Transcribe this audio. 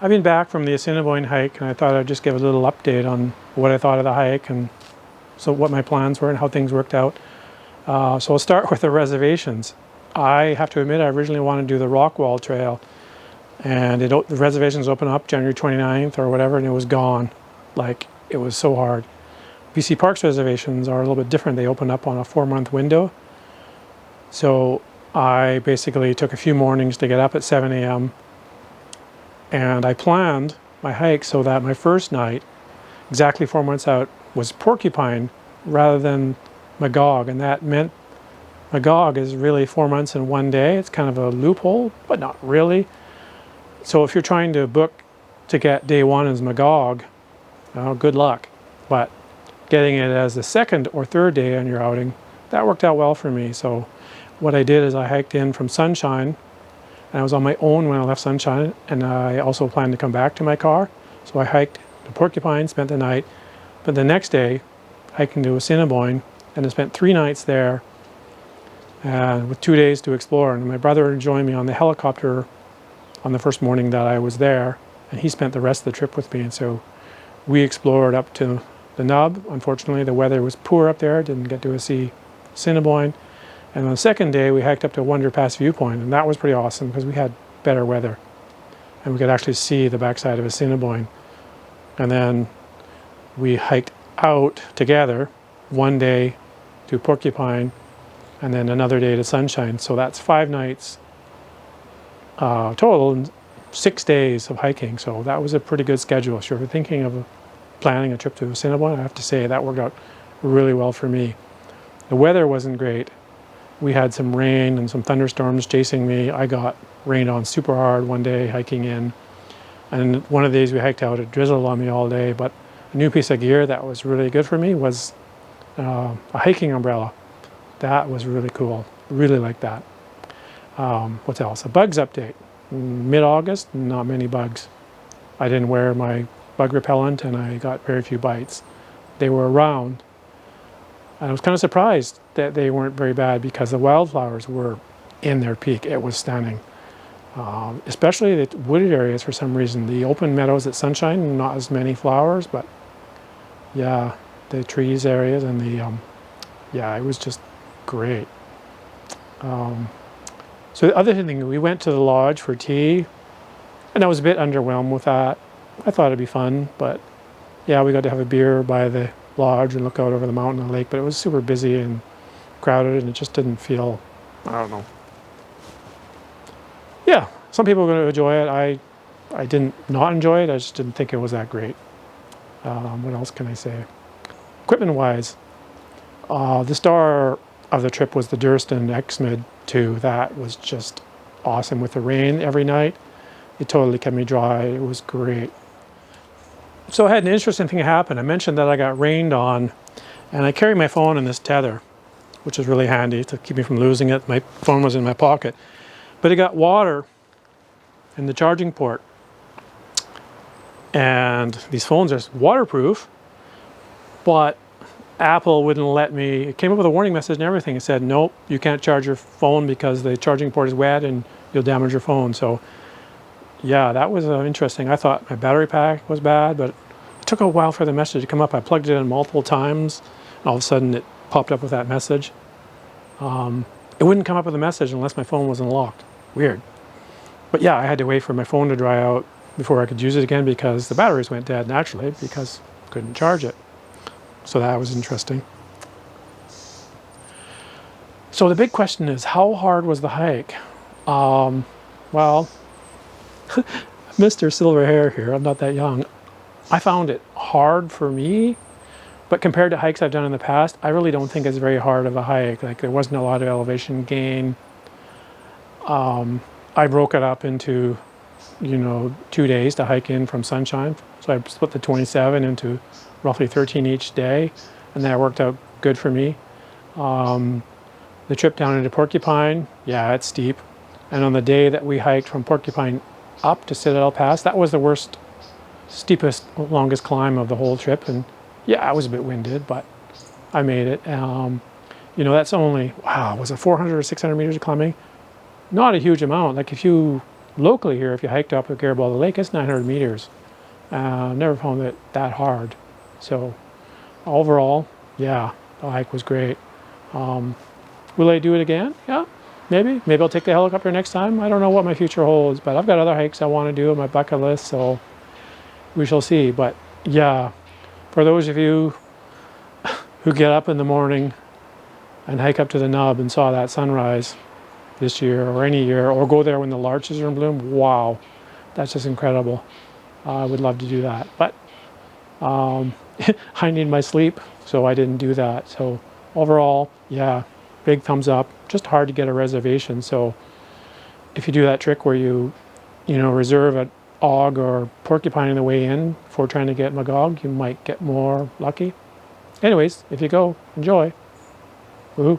I've been back from the Assiniboine hike, and I thought I'd just give a little update on what I thought of the hike and so what my plans were and how things worked out. So I'll start with the reservations. I have to admit I originally wanted to do the Rockwall Trail, and the reservations opened up January 29th or whatever, and it was gone. Like, it was so hard. BC Parks reservations are a little bit different. They open up on a 4-month window. So I basically took a few mornings to get up at 7 a.m. and I planned my hike so that my first night, exactly 4 months out, was Porcupine rather than Magog, and that meant Magog is really 4 months in one day. It's kind of a loophole, but not really. So if you're trying to book to get day one as Magog, good luck. But getting it as the second or third day on your outing, that worked out well for me. So what I did is I hiked in from Sunshine, and I was on my own when I left Sunshine, and I also planned to come back to my car. So I hiked to Porcupine, spent the night, but the next day hiking to Assiniboine, and I spent 3 nights there with 2 days to explore. And my brother joined me on the helicopter on the first morning that I was there, and he spent the rest of the trip with me. And so we explored up to the Nub. Unfortunately, the weather was poor up there, didn't get to see Assiniboine. And on the second day, we hiked up to Wonder Pass Viewpoint, and that was pretty awesome because we had better weather, and we could actually see the backside of Assiniboine. And then we hiked out together one day to Porcupine, and then another day to Sunshine. So that's 5 nights total, and 6 days of hiking. So that was a pretty good schedule. So if you're thinking of planning a trip to Assiniboine, I have to say that worked out really well for me. The weather wasn't great. We had some rain and some thunderstorms chasing me. I got rained on super hard one day hiking in. And one of these we hiked out, it drizzled on me all day. But a new piece of gear that was really good for me was a hiking umbrella. That was really cool. Really like that. What else? A bugs update. Mid-August, not many bugs. I didn't wear my bug repellent and I got very few bites. They were around. I was kind of surprised that they weren't very bad because the wildflowers were in their peak. It was stunning. Especially the wooded areas for some reason. The open meadows at Sunshine, not as many flowers, but yeah, the trees areas and the, yeah, it was just great. So the other thing, we went to the lodge for tea, and I was a bit underwhelmed with that. I thought it'd be fun, but yeah, we got to have a beer by the lodge and look out over the mountain and lake, but it was super busy and crowded, and it just didn't feel, I don't know. Yeah, some people are going to enjoy it. I didn't not enjoy it. I just didn't think it was that great. What else can I say? Equipment-wise, the star of the trip was the Durston Xmid 2. That was just awesome with the rain every night. It totally kept me dry. It was great. So I had an interesting thing happen. I mentioned that I got rained on, and I carry my phone in this tether, which is really handy to keep me from losing it. My phone was in my pocket. But it got water in the charging port. And these phones are waterproof, but Apple wouldn't let me. It came up with a warning message and everything. It said, nope, you can't charge your phone because the charging port is wet and you'll damage your phone. So yeah, that was interesting. I thought my battery pack was bad, but it took a while for the message to come up. I plugged it in multiple times, and all of a sudden it popped up with that message. It wouldn't come up with a message unless my phone wasn't locked. Weird. But yeah, I had to wait for my phone to dry out before I could use it again because the batteries went dead naturally because I couldn't charge it. So that was interesting. So the big question is, how hard was the hike? Well, Mr. Silver Hair here, I'm not that young. I found it hard for me, but compared to hikes I've done in the past, I really don't think it's very hard of a hike. Like, there wasn't a lot of elevation gain. I broke it up into, 2 days to hike in from Sunshine. So I split the 27 into roughly 13 each day, and that worked out good for me. The trip down into Porcupine, yeah, it's steep. And on the day that we hiked from Porcupine up to Citadel Pass, that was the worst, steepest, longest climb of the whole trip. And yeah, I was a bit winded, but I made it. That's only, was it 400 or 600 meters of climbing? Not a huge amount. Like, if you locally here, if you hiked up to Garibaldi Lake, it's 900 meters. Never found it that hard. So overall, yeah, the hike was great. Will I do it again? Yeah, maybe. Maybe I'll take the helicopter next time. I don't know what my future holds, but I've got other hikes I want to do on my bucket list, so we shall see. But yeah, for those of you who get up in the morning and hike up to the nub and saw that sunrise this year or any year, or go there when the larches are in bloom, wow, that's just incredible. I would love to do that, but I need my sleep, so I didn't do that. So overall, yeah, big thumbs up. Just hard to get a reservation. So if you do that trick where you reserve at Og or Porcupine on the way in before trying to get Magog, you might get more lucky. Anyways, if you go, enjoy. Woohoo.